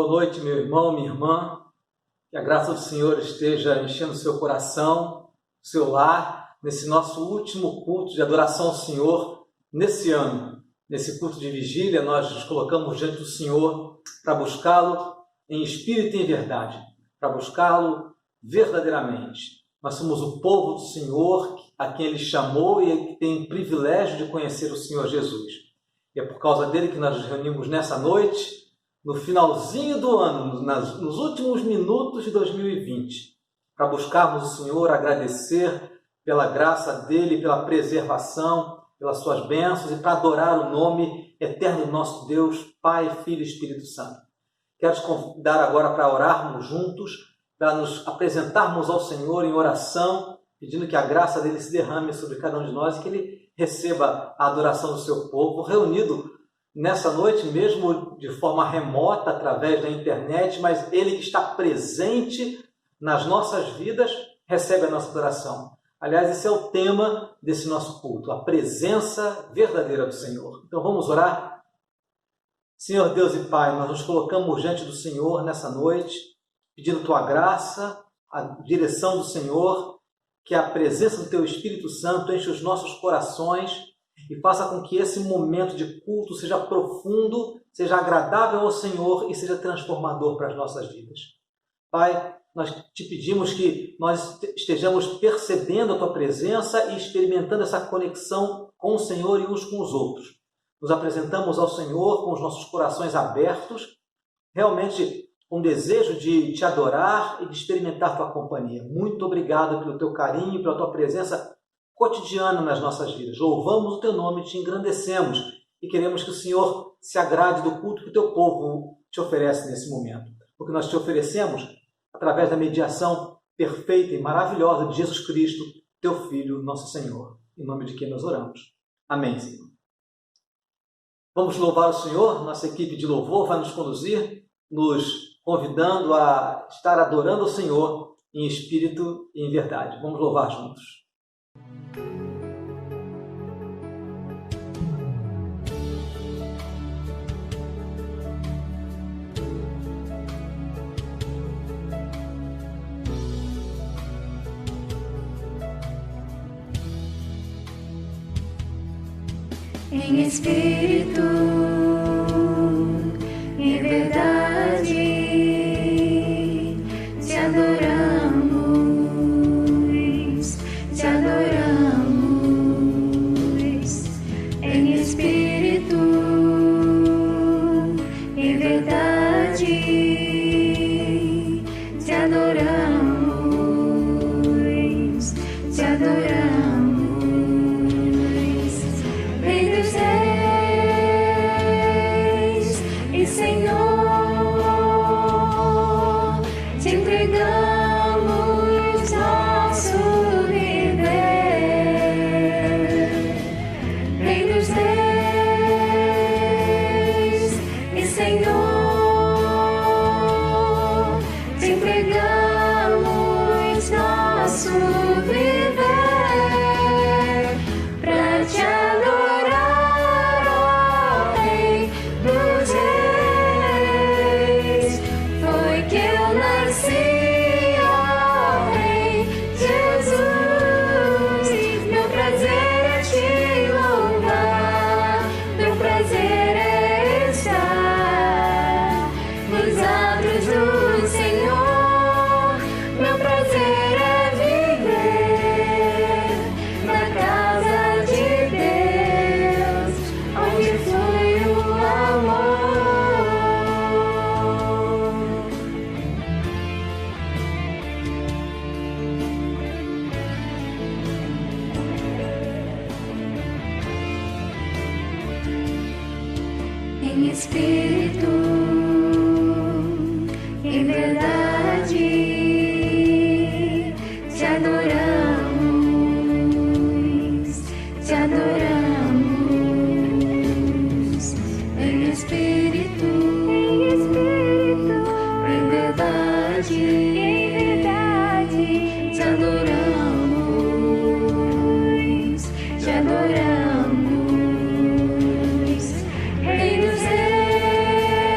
Boa noite, meu irmão, minha irmã. Que a graça do Senhor esteja enchendo o seu coração, o seu lar, nesse nosso último culto de adoração ao Senhor nesse ano. Nesse culto de vigília, nós nos colocamos diante do Senhor para buscá-lo em espírito e em verdade, para buscá-lo verdadeiramente. Nós somos o povo do Senhor, a quem Ele chamou e que tem o privilégio de conhecer o Senhor Jesus. E é por causa dele que nós nos reunimos nessa noite, no finalzinho do ano, nos últimos minutos de 2020, para buscarmos o Senhor, agradecer pela graça dele, pela preservação, pelas suas bênçãos e para adorar o nome eterno do nosso Deus, Pai, Filho e Espírito Santo. Quero te convidar agora para orarmos juntos, para nos apresentarmos ao Senhor em oração, pedindo que a graça dele se derrame sobre cada um de nós e que ele receba a adoração do seu povo, reunido nessa noite, mesmo de forma remota, através da internet, mas Ele que está presente nas nossas vidas, recebe a nossa adoração. Aliás, esse é o tema desse nosso culto, a presença verdadeira do Senhor. Então vamos orar? Senhor Deus e Pai, nós nos colocamos diante do Senhor nessa noite, pedindo Tua graça, a direção do Senhor, que a presença do Teu Espírito Santo enche os nossos corações e faça com que esse momento de culto seja profundo, seja agradável ao Senhor e seja transformador para as nossas vidas. Pai, nós te pedimos que nós estejamos percebendo a Tua presença e experimentando essa conexão com o Senhor e uns com os outros. Nos apresentamos ao Senhor com os nossos corações abertos, realmente com desejo de Te adorar e de experimentar Tua companhia. Muito obrigado pelo Teu carinho, pela Tua presença cotidiana nas nossas vidas. Louvamos o Teu nome, Te engrandecemos e queremos que o Senhor se agrade do culto que o Teu povo Te oferece nesse momento. Porque nós Te oferecemos através da mediação perfeita e maravilhosa de Jesus Cristo, Teu Filho, nosso Senhor. Em nome de quem nós oramos. Amém, Senhor. Vamos louvar o Senhor. Nossa equipe de louvor vai nos conduzir, nos convidando a estar adorando o Senhor em espírito e em verdade. Vamos louvar juntos. Em espírito, em verdade, te adoramos, te adoramos. Em espírito, em verdade, te adoramos, te adoramos. Em espírito, em verdade, te adoramos, te adoramos. Em espírito, em verdade, te adoramos, te adoramos. Rei dos Reis.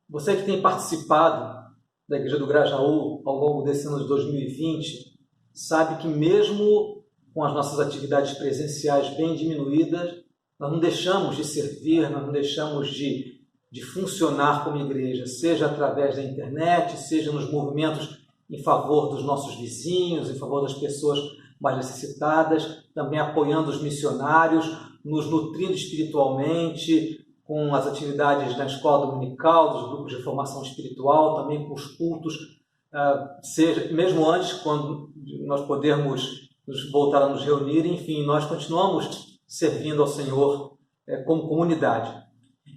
Você que tem participado da Igreja do Grajaú ao longo desse ano de 2020, sabe que mesmo com as nossas atividades presenciais bem diminuídas, nós não deixamos de servir, nós não deixamos de funcionar como igreja, seja através da internet, seja nos movimentos em favor dos nossos vizinhos, em favor das pessoas mais necessitadas, também apoiando os missionários, nos nutrindo espiritualmente, com as atividades na escola dominical, dos grupos de formação espiritual, também com os cultos, seja mesmo antes, quando nós podemos nos voltar a nos reunir, enfim, nós continuamos servindo ao Senhor como comunidade.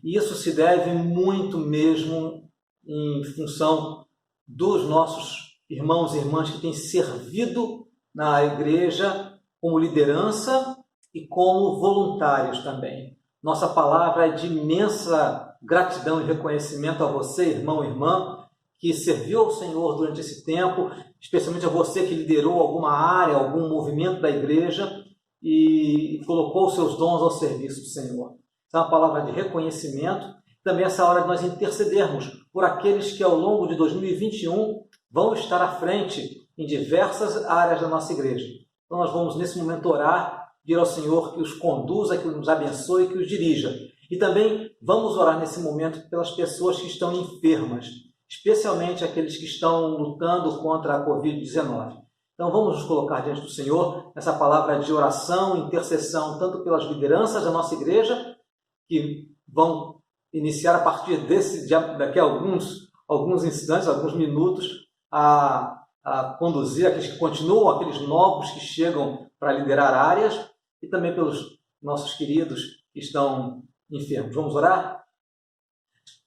E isso se deve muito mesmo em função dos nossos irmãos e irmãs que têm servido na igreja como liderança e como voluntários também. Nossa palavra é de imensa gratidão e reconhecimento a você, irmão e irmã, que serviu ao Senhor durante esse tempo, especialmente a você que liderou alguma área, algum movimento da igreja e colocou os seus dons ao serviço do Senhor. Essa é uma palavra de reconhecimento. Também essa hora de nós intercedermos por aqueles que ao longo de 2021 vão estar à frente em diversas áreas da nossa igreja. Então nós vamos nesse momento orar, pedir ao Senhor que os conduza, que nos abençoe, que os dirija. E também vamos orar nesse momento pelas pessoas que estão enfermas, especialmente aqueles que estão lutando contra a Covid-19. Então vamos nos colocar diante do Senhor nessa palavra de oração, intercessão, tanto pelas lideranças da nossa igreja, que vão iniciar a partir daqui a alguns instantes, alguns minutos, a conduzir aqueles que continuam, aqueles novos que chegam para liderar áreas, e também pelos nossos queridos que estão enfermos. Vamos orar?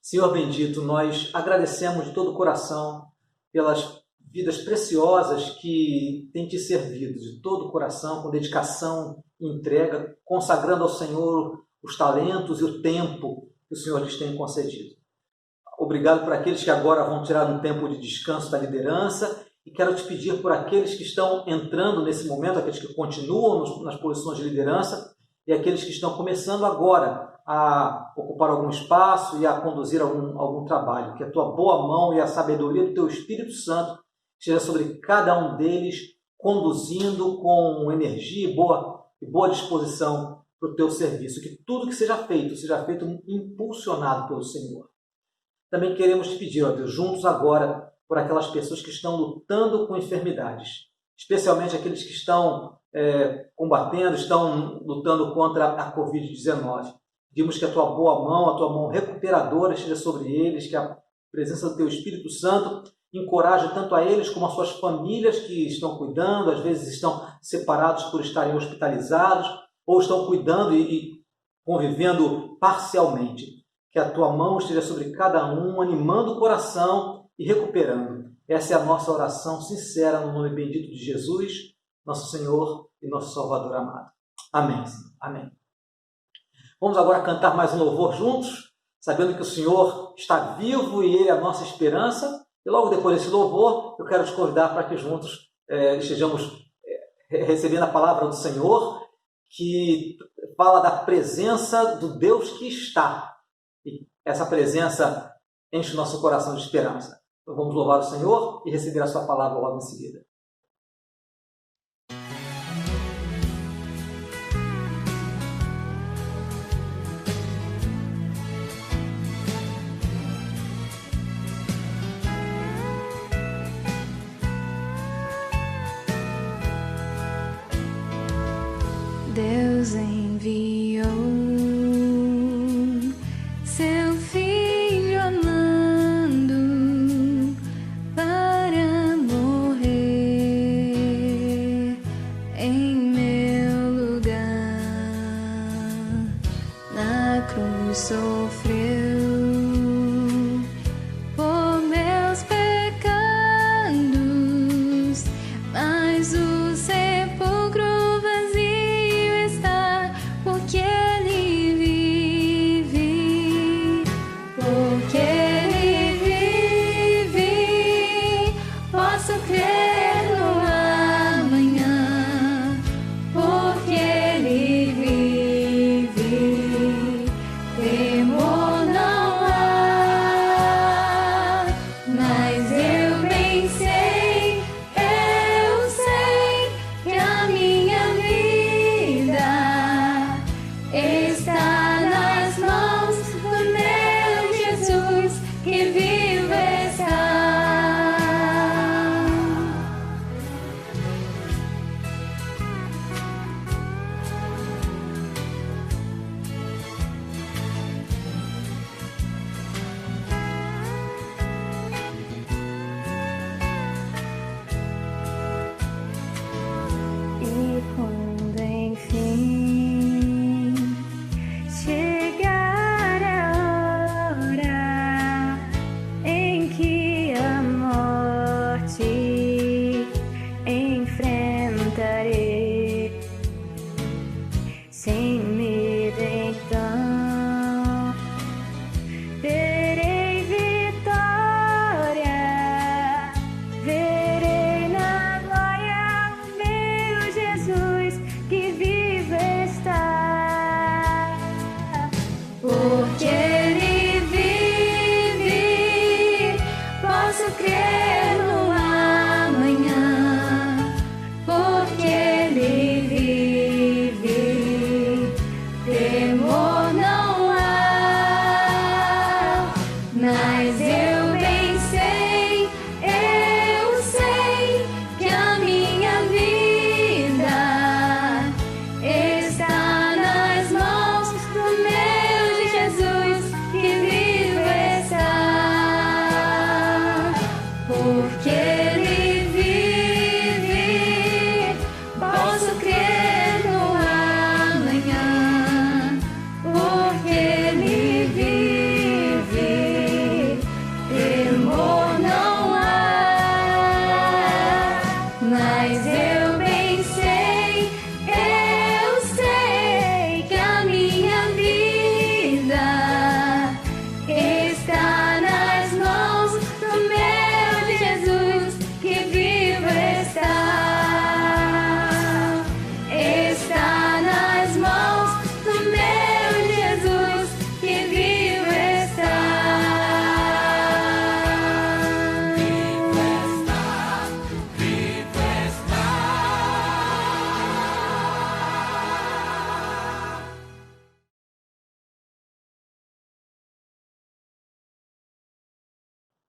Senhor bendito, nós agradecemos de todo o coração pelas vidas preciosas que têm te servido, de todo o coração, com dedicação e entrega, consagrando ao Senhor os talentos e o tempo que o Senhor lhes tem concedido. Obrigado por aqueles que agora vão tirar um tempo de descanso da liderança, e quero te pedir por aqueles que estão entrando nesse momento, aqueles que continuam nas posições de liderança e aqueles que estão começando agora a ocupar algum espaço e a conduzir algum trabalho. Que a tua boa mão e a sabedoria do teu Espírito Santo esteja sobre cada um deles, conduzindo com energia e boa disposição para o teu serviço. Que tudo que seja feito impulsionado pelo Senhor. Também queremos te pedir, ó Deus, juntos agora, por aquelas pessoas que estão lutando com enfermidades, especialmente aqueles que estão combatendo, estão lutando contra a Covid-19. Pedimos que a tua boa mão, a tua mão recuperadora esteja sobre eles, que a presença do teu Espírito Santo encoraje tanto a eles como as suas famílias que estão cuidando, às vezes estão separados por estarem hospitalizados, ou estão cuidando e convivendo parcialmente. Que a tua mão esteja sobre cada um, animando o coração e recuperando. Essa é a nossa oração sincera no nome bendito de Jesus, nosso Senhor e nosso Salvador amado. Amém, Senhor. Amém. Vamos agora cantar mais um louvor juntos, sabendo que o Senhor está vivo e Ele é a nossa esperança. E logo depois desse louvor, eu quero te convidar para que juntos estejamos recebendo a palavra do Senhor, que fala da presença do Deus que está. E essa presença enche o nosso coração de esperança. Então vamos louvar o Senhor e receber a sua palavra logo em seguida. Deus enviou seu Filho amado para morrer em meu lugar. Na cruz sofreu por meus pecados, mas o sepulcro vazio está, porque Ele vive, porque Ele vive. Posso crer no amanhã, porque Ele vive. Temor não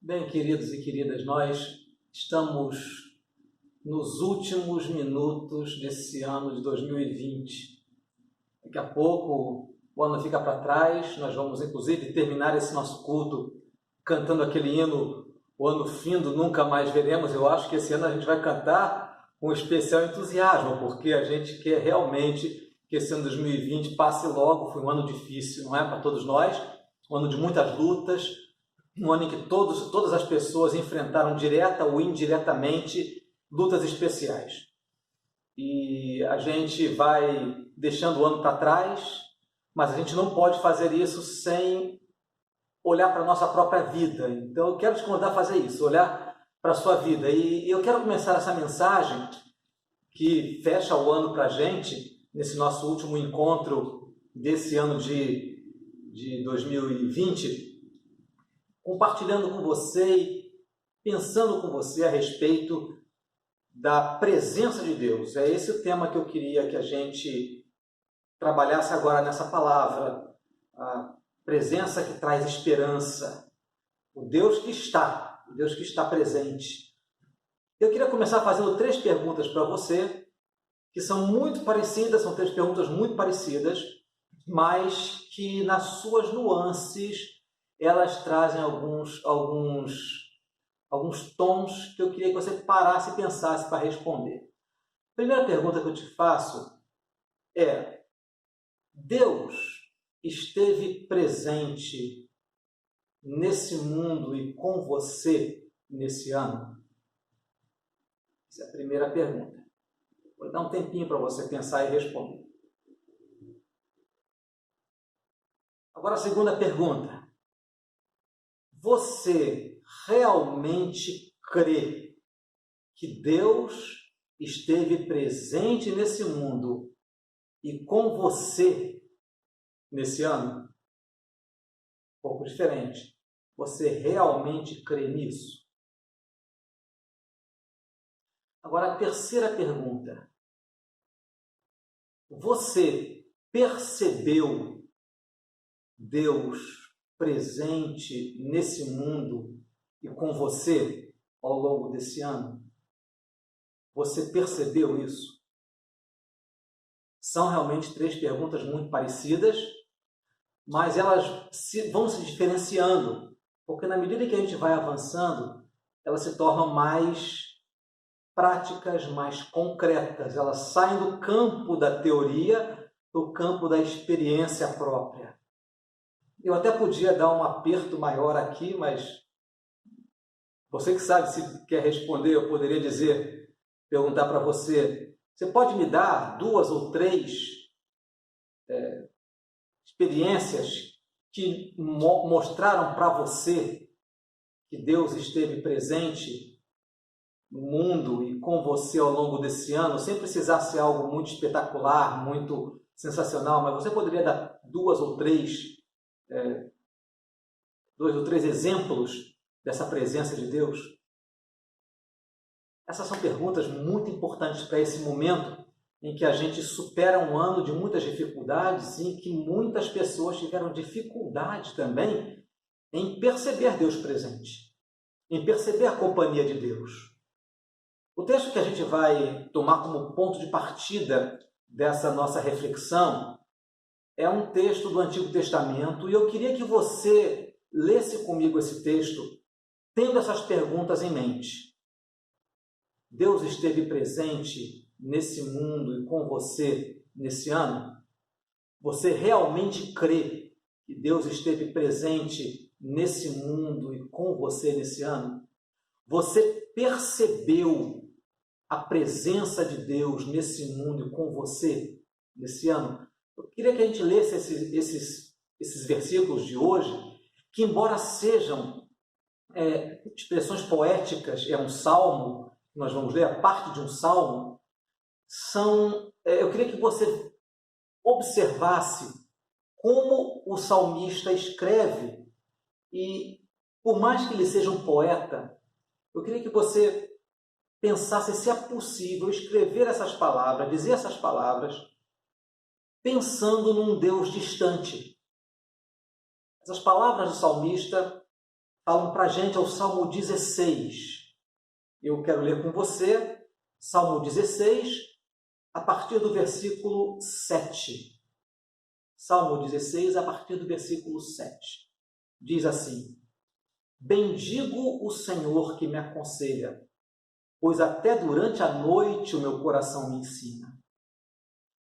Bem, queridos e queridas, nós estamos nos últimos minutos desse ano de 2020. Daqui a pouco o ano fica para trás, nós vamos inclusive terminar esse nosso culto cantando aquele hino, o ano findo, nunca mais veremos. Eu acho que esse ano a gente vai cantar com especial entusiasmo, porque a gente quer realmente que esse ano 2020 passe logo. Foi um ano difícil, não é, para todos nós, um ano de muitas lutas, um ano em que todas as pessoas enfrentaram direta ou indiretamente lutas especiais. E a gente vai deixando o ano para trás, mas a gente não pode fazer isso sem olhar para a nossa própria vida. Então eu quero te convidar a fazer isso, olhar para a sua vida. E eu quero começar essa mensagem que fecha o ano para a gente, nesse nosso último encontro desse ano de 2020, compartilhando com você e pensando com você a respeito da presença de Deus. É esse o tema que eu queria que a gente trabalhasse agora nessa palavra. A presença que traz esperança. O Deus que está presente. Eu queria começar fazendo 3 perguntas para você, que são muito parecidas, são 3 perguntas muito parecidas, mas que nas suas nuances elas trazem alguns tons que eu queria que você parasse e pensasse para responder. A primeira pergunta que eu te faço é: Deus esteve presente nesse mundo e com você nesse ano? Essa é a primeira pergunta. Vou dar um tempinho para você pensar e responder. Agora a segunda pergunta. Você realmente crê que Deus esteve presente nesse mundo e com você nesse ano? Um pouco diferente. Você realmente crê nisso? Agora a terceira pergunta. Você percebeu Deus presente nesse mundo e com você ao longo desse ano? Você percebeu isso? São realmente 3 perguntas muito parecidas, mas elas vão se diferenciando, porque na medida que a gente vai avançando, elas se tornam mais práticas, mais concretas. Elas saem do campo da teoria para o campo da experiência própria. Eu até podia dar um aperto maior aqui, mas você que sabe se quer responder, eu poderia perguntar para você: você pode me dar 2 ou 3 experiências que mostraram para você que Deus esteve presente no mundo e com você ao longo desse ano, sem precisar ser algo muito espetacular, muito sensacional, mas você poderia dar 2 ou 3 exemplos dessa presença de Deus? Essas são perguntas muito importantes para esse momento em que a gente supera um ano de muitas dificuldades e em que muitas pessoas tiveram dificuldade também em perceber Deus presente, em perceber a companhia de Deus. O texto que a gente vai tomar como ponto de partida dessa nossa reflexão é um texto do Antigo Testamento, e eu queria que você lesse comigo esse texto, tendo essas perguntas em mente. Deus esteve presente nesse mundo e com você nesse ano? Você realmente crê que Deus esteve presente nesse mundo e com você nesse ano? Você percebeu a presença de Deus nesse mundo e com você nesse ano? Eu queria que a gente lesse esses versículos de hoje, que embora sejam expressões poéticas, é um salmo, nós vamos ler a parte de um salmo, eu queria que você observasse como o salmista escreve, e por mais que ele seja um poeta, eu queria que você pensasse se é possível escrever essas palavras, dizer essas palavras, pensando num Deus distante. Essas palavras do salmista falam para a gente é o Salmo 16. Eu quero ler com você Salmo 16, a partir do versículo 7. Salmo 16, a partir do versículo 7. Diz assim: bendigo o Senhor que me aconselha, pois até durante a noite o meu coração me ensina.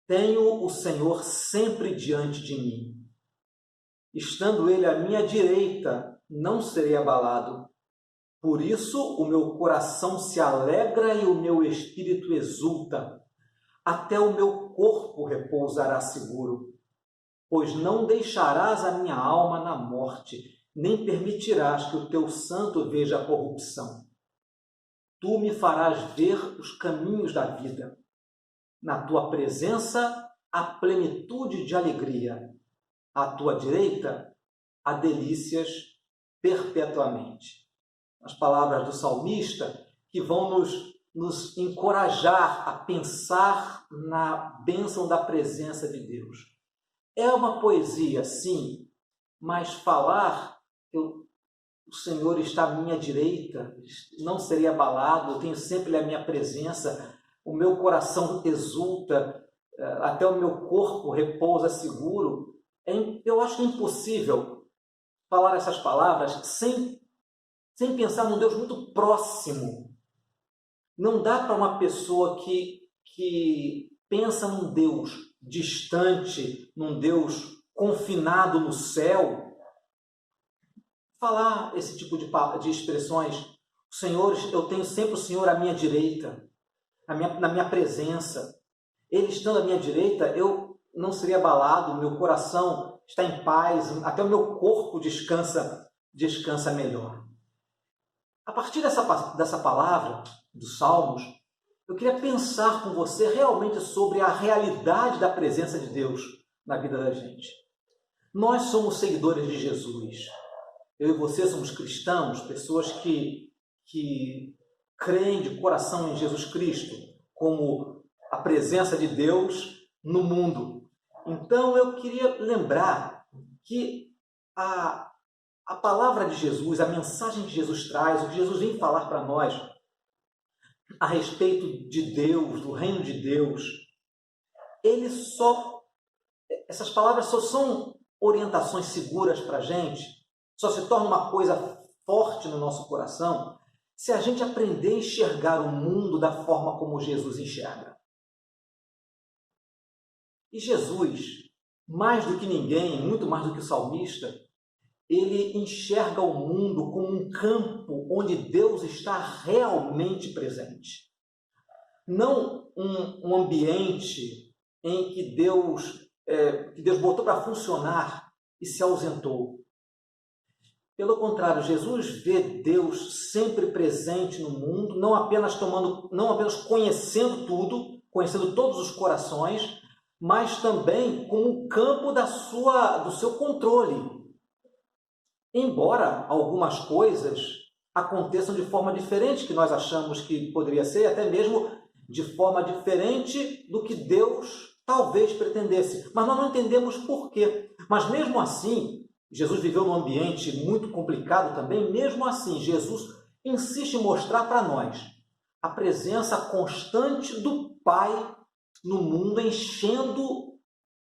Tenho o Senhor sempre diante de mim. Estando Ele à minha direita, não serei abalado. Por isso o meu coração se alegra e o meu espírito exulta. Até o meu corpo repousará seguro. Pois não deixarás a minha alma na morte, nem permitirás que o teu santo veja a corrupção. Tu me farás ver os caminhos da vida. Na tua presença há plenitude de alegria. À tua direita há delícias perpetuamente. As palavras do salmista que vão nos encorajar a pensar na bênção da presença de Deus. É uma poesia, sim, mas falar que o Senhor está à minha direita, não serei abalado, eu tenho sempre a minha presença, o meu coração exulta, até o meu corpo repousa seguro. Eu acho que é impossível falar essas palavras sem pensar num Deus muito próximo. Não dá para uma pessoa que pensa num Deus distante, num Deus confinado no céu, falar esse tipo de expressões. O Senhor, eu tenho sempre o Senhor à minha direita, na minha presença. Ele estando à minha direita, eu não seria abalado, meu coração está em paz, até o meu corpo descansa melhor. A partir dessa palavra dos Salmos, eu queria pensar com você realmente sobre a realidade da presença de Deus na vida da gente. Nós somos seguidores de Jesus. Eu e você somos cristãos, pessoas que creem de coração em Jesus Cristo como a presença de Deus no mundo. Então eu queria lembrar que a palavra de Jesus, a mensagem que Jesus traz, o que Jesus vem falar para nós a respeito de Deus, do reino de Deus, essas palavras só são orientações seguras para a gente, só se torna uma coisa forte no nosso coração se a gente aprender a enxergar o mundo da forma como Jesus enxerga. E Jesus, mais do que ninguém, muito mais do que o salmista, ele enxerga o mundo como um campo onde Deus está realmente presente. Não um ambiente em que Deus botou para funcionar e se ausentou. Pelo contrário, Jesus vê Deus sempre presente no mundo, não apenas conhecendo tudo, conhecendo todos os corações, mas também como um campo do seu controle. Embora algumas coisas aconteçam de forma diferente que nós achamos que poderia ser, até mesmo de forma diferente do que Deus talvez pretendesse. Mas nós não entendemos por quê. Mas mesmo assim, Jesus viveu num ambiente muito complicado também, mesmo assim, Jesus insiste em mostrar para nós a presença constante do Pai no mundo, enchendo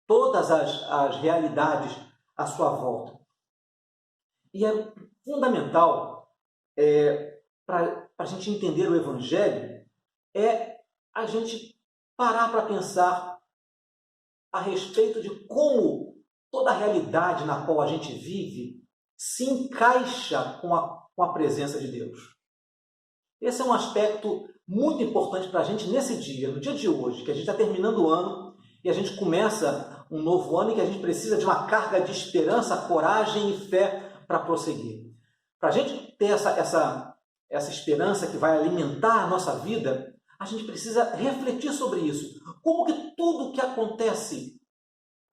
todas as realidades à sua volta. E é fundamental para a gente entender o Evangelho, a gente parar para pensar a respeito de como toda a realidade na qual a gente vive se encaixa com a presença de Deus. Esse é um aspecto muito importante para a gente nesse dia, no dia de hoje, que a gente está terminando o ano e a gente começa um novo ano e que a gente precisa de uma carga de esperança, coragem e fé para prosseguir. Para a gente ter essa esperança que vai alimentar a nossa vida, a gente precisa refletir sobre isso. Como que tudo que acontece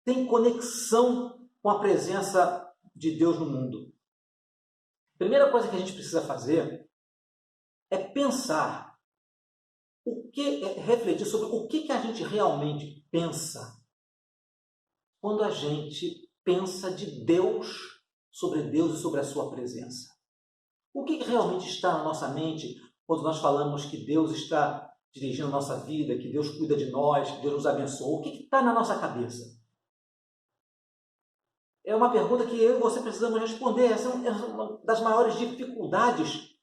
tem conexão com a presença de Deus no mundo? A primeira coisa que a gente precisa fazer é pensar, refletir sobre o que a gente realmente pensa quando a gente pensa de Deus, sobre Deus e sobre a sua presença. O que realmente está na nossa mente quando nós falamos que Deus está dirigindo a nossa vida, que Deus cuida de nós, que Deus nos abençoa? O que está na nossa cabeça? É uma pergunta que eu e você precisamos responder. Essa é uma das maiores dificuldades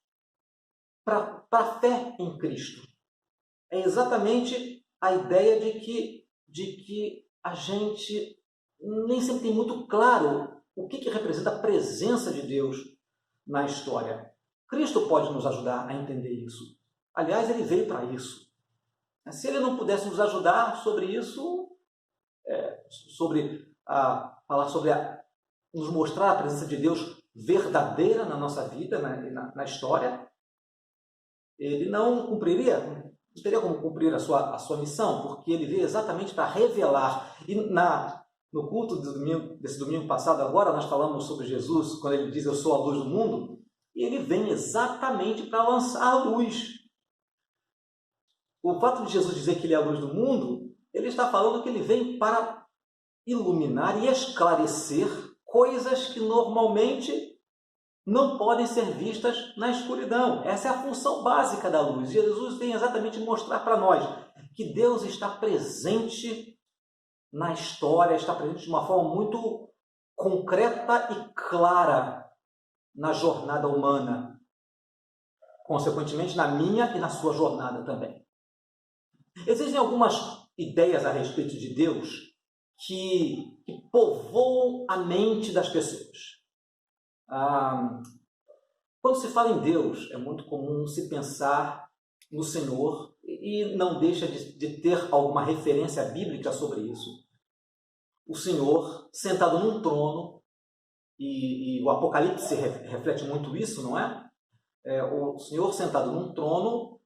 para a fé em Cristo. É exatamente a ideia de que a gente nem sempre tem muito claro o que representa a presença de Deus na história. Cristo pode nos ajudar a entender isso. Aliás, ele veio para isso. Se ele não pudesse nos ajudar sobre isso, nos mostrar a presença de Deus verdadeira na nossa vida, na história, ele não teria como cumprir a sua missão, porque ele veio exatamente para revelar. E no culto desse domingo passado, agora nós falamos sobre Jesus, quando ele diz: eu sou a luz do mundo, e ele vem exatamente para lançar a luz. O fato de Jesus dizer que ele é a luz do mundo, ele está falando que ele vem para iluminar e esclarecer coisas que normalmente não podem ser vistas na escuridão. Essa é a função básica da luz. Jesus vem exatamente mostrar para nós que Deus está presente na história, está presente de uma forma muito concreta e clara na jornada humana. Consequentemente, na minha e na sua jornada também. Existem algumas ideias a respeito de Deus que povoam a mente das pessoas. Quando se fala em Deus, é muito comum se pensar no Senhor e não deixa de ter alguma referência bíblica sobre isso. O Senhor sentado num trono, e o Apocalipse reflete muito isso, não é? O Senhor sentado num trono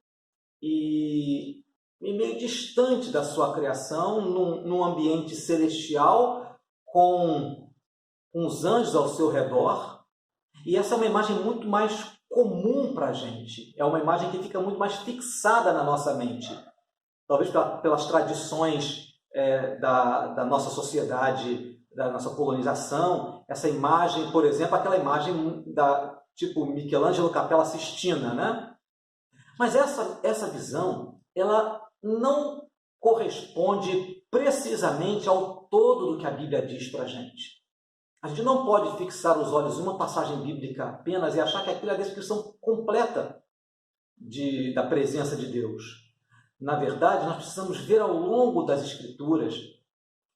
e meio distante da sua criação, num ambiente celestial, com os anjos ao seu redor. E essa é uma imagem muito mais comum para a gente. É uma imagem que fica muito mais fixada na nossa mente. Talvez pelas tradições da nossa sociedade, da nossa colonização. Essa imagem, por exemplo, aquela imagem tipo Michelangelo Capella Sistina, né? Mas essa visão, ela não corresponde precisamente ao todo do que a Bíblia diz para a gente. A gente não pode fixar os olhos em uma passagem bíblica apenas e achar que aquilo é a descrição completa da presença de Deus. Na verdade, nós precisamos ver ao longo das Escrituras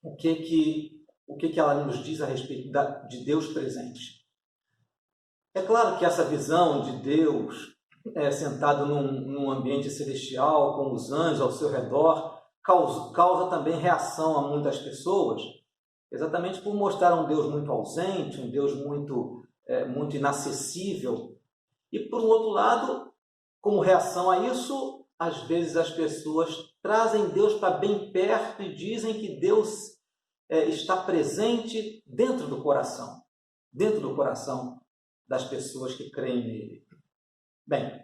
o que ela nos diz a respeito de Deus presente. É claro que essa visão de Deus sentado num ambiente celestial, com os anjos ao seu redor, causa também reação a muitas pessoas, exatamente por mostrar um Deus muito ausente, um Deus muito inacessível. E, por um outro lado, como reação a isso, às vezes as pessoas trazem Deus para bem perto e dizem que Deus está presente dentro do coração das pessoas que creem nele. Bem,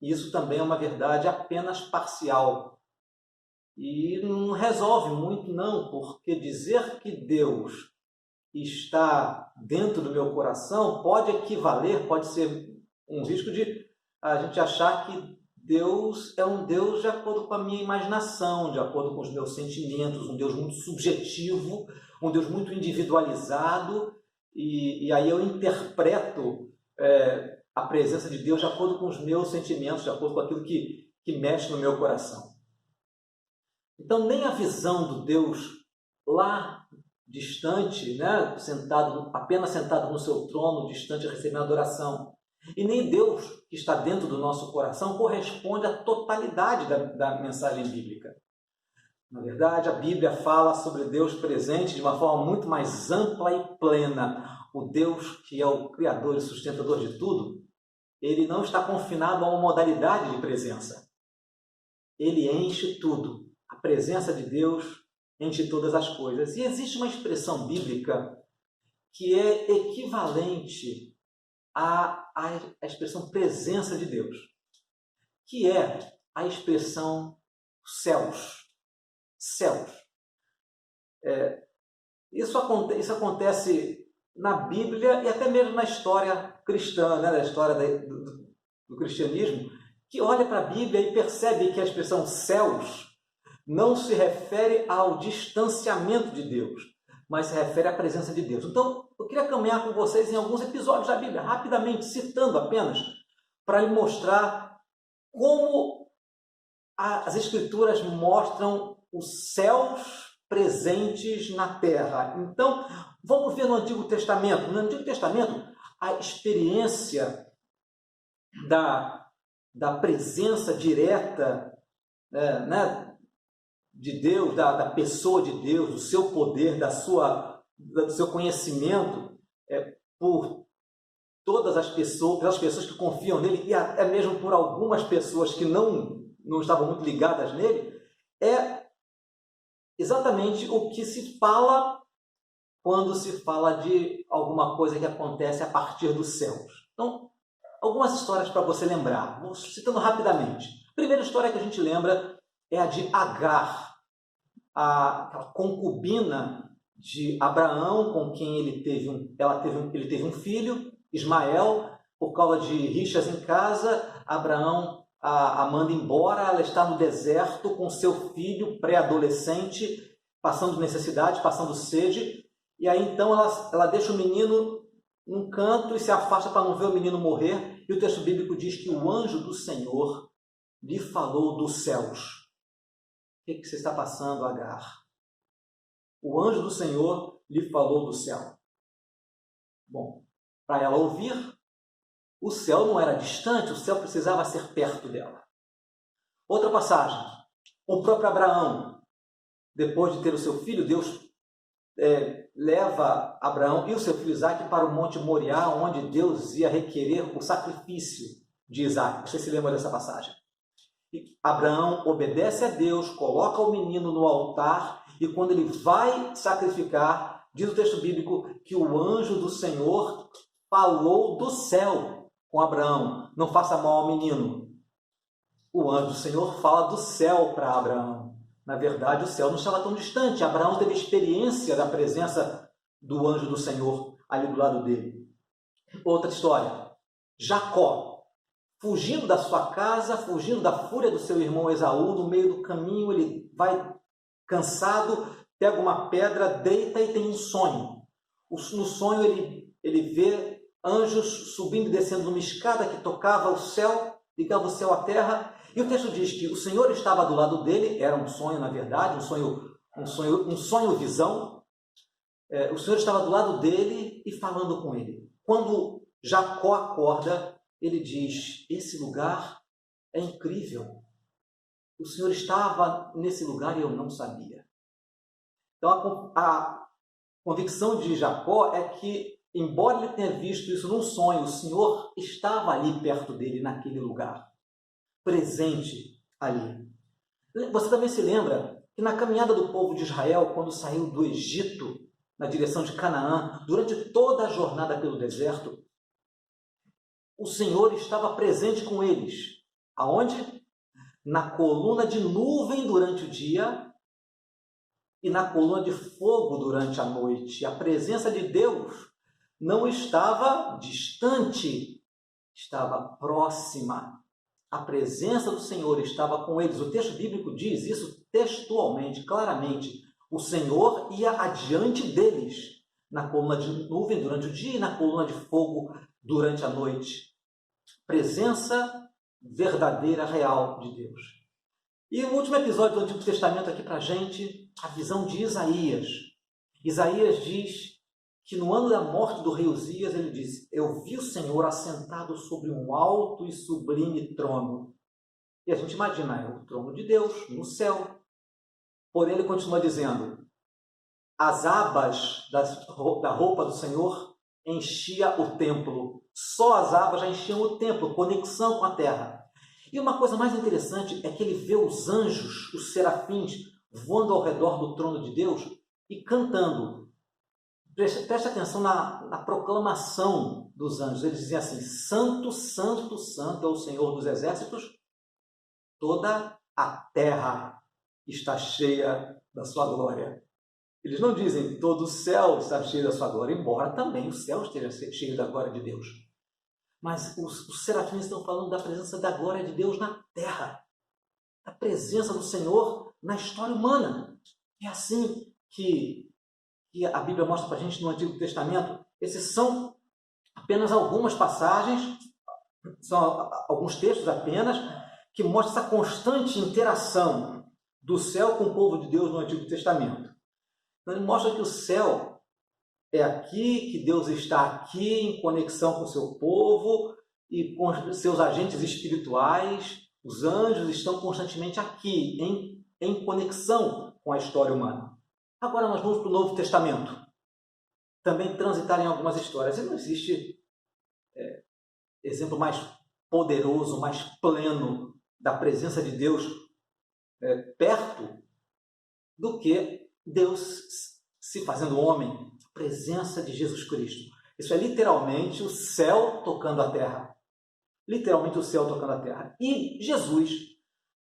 isso também é uma verdade apenas parcial. E não resolve muito, não, porque dizer que Deus está dentro do meu coração pode ser um risco de a gente achar que Deus é um Deus de acordo com a minha imaginação, de acordo com os meus sentimentos, um Deus muito subjetivo, um Deus muito individualizado, e aí eu interpreto a presença de Deus de acordo com os meus sentimentos, de acordo com aquilo que mexe no meu coração. Então, nem a visão do Deus lá distante, né, apenas sentado no seu trono, distante, recebendo adoração, e nem Deus que está dentro do nosso coração corresponde à totalidade da mensagem bíblica. Na verdade, a Bíblia fala sobre Deus presente de uma forma muito mais ampla e plena. O Deus que é o Criador e sustentador de tudo, ele não está confinado a uma modalidade de presença. Ele enche tudo. A presença de Deus enche todas as coisas. E existe uma expressão bíblica que é equivalente à expressão presença de Deus, que é a expressão céus. Céus. Isso acontece na Bíblia e até mesmo na história cristã, né, na história do cristianismo, que olha para a Bíblia e percebe que a expressão céus não se refere ao distanciamento de Deus, mas se refere à presença de Deus. Então, eu queria caminhar com vocês em alguns episódios da Bíblia, rapidamente, citando apenas, para lhe mostrar como as Escrituras mostram os céus presentes na terra. Então, vamos ver no Antigo Testamento. No Antigo Testamento, a experiência da presença direta né, de Deus, da pessoa de Deus, do seu poder, do seu conhecimento por todas as pessoas, pelas pessoas que confiam nele e até mesmo por algumas pessoas que não estavam muito ligadas nele, é exatamente o que se fala quando se fala de alguma coisa que acontece a partir dos céus. Então, algumas histórias para você lembrar. Vou citando rapidamente. A primeira história que a gente lembra é a de Agar, a concubina de Abraão, com quem ele teve um filho, Ismael. Por causa de rixas em casa, Abraão a manda embora. Ela está no deserto com seu filho pré-adolescente, passando necessidade, passando sede. E aí então ela deixa o menino num canto e se afasta para não ver o menino morrer. E o texto bíblico diz que o anjo do Senhor lhe falou dos céus. O que você está passando, Agar? O anjo do Senhor lhe falou do céu. Bom, para ela ouvir, o céu não era distante, o céu precisava ser perto dela. Outra passagem. O próprio Abraão, depois de ter o seu filho, Deus leva Abraão e o seu filho Isaque para o Monte Moriá, onde Deus ia requerer o sacrifício de Isaque. Você se lembra dessa passagem? E Abraão obedece a Deus, coloca o menino no altar e quando ele vai sacrificar, diz o texto bíblico que o anjo do Senhor falou do céu com Abraão. Não faça mal ao menino. O anjo do Senhor fala do céu para Abraão. Na verdade, o céu não estava tão distante. Abraão teve experiência da presença do anjo do Senhor ali do lado dele. Outra história. Jacó, fugindo da sua casa, fugindo da fúria do seu irmão Esaú, no meio do caminho ele vai cansado, pega uma pedra, deita e tem um sonho. No sonho ele vê anjos subindo e descendo numa escada que tocava o céu, ligava o céu à terra. E o texto diz que o Senhor estava do lado dele, era um sonho na verdade, um sonho visão. O Senhor estava do lado dele e falando com ele. Quando Jacó acorda, ele diz: esse lugar é incrível. O Senhor estava nesse lugar e eu não sabia. Então a convicção de Jacó é que, embora ele tenha visto isso num sonho, o Senhor estava ali perto dele naquele lugar, presente ali. Você também se lembra que na caminhada do povo de Israel, quando saiu do Egito na direção de Canaã, durante toda a jornada pelo deserto, o Senhor estava presente com eles. Aonde? Na coluna de nuvem durante o dia e na coluna de fogo durante a noite. A presença de Deus não estava distante, estava próxima. A presença do Senhor estava com eles. O texto bíblico diz isso textualmente, claramente. O Senhor ia adiante deles, na coluna de nuvem durante o dia e na coluna de fogo durante a noite. Presença verdadeira, real de Deus. E o último episódio do Antigo Testamento aqui para a gente, a visão de Isaías. Isaías diz que no ano da morte do rei Uzias, ele diz: eu vi o Senhor assentado sobre um alto e sublime trono. E a gente imagina, é o trono de Deus, no céu. Porém, ele continua dizendo: as abas da roupa do Senhor enchia o templo. Só as abas já enchiam o templo, conexão com a terra. E uma coisa mais interessante é que ele vê os anjos, os serafins, voando ao redor do trono de Deus e cantando. Preste atenção na proclamação dos anjos. Eles dizem assim: santo, santo, santo é o Senhor dos exércitos, toda a terra está cheia da sua glória. Eles não dizem todo o céu está cheio da sua glória, embora também o céu esteja cheio da glória de Deus. Mas os serafins estão falando da presença da glória de Deus na terra, da presença do Senhor na história humana. É assim que a Bíblia mostra para a gente no Antigo Testamento. Esses são apenas algumas passagens, são alguns textos apenas, que mostram essa constante interação do céu com o povo de Deus no Antigo Testamento. Então, ele mostra que o céu é aqui, que Deus está aqui em conexão com o seu povo e com os seus agentes espirituais. Os anjos estão constantemente aqui, em conexão com a história humana. Agora nós vamos para o Novo Testamento. Também transitar em algumas histórias. E não existe exemplo mais poderoso, mais pleno da presença de Deus perto do que Deus se fazendo homem, a presença de Jesus Cristo. Isso é literalmente o céu tocando a terra. Literalmente o céu tocando a terra. E Jesus,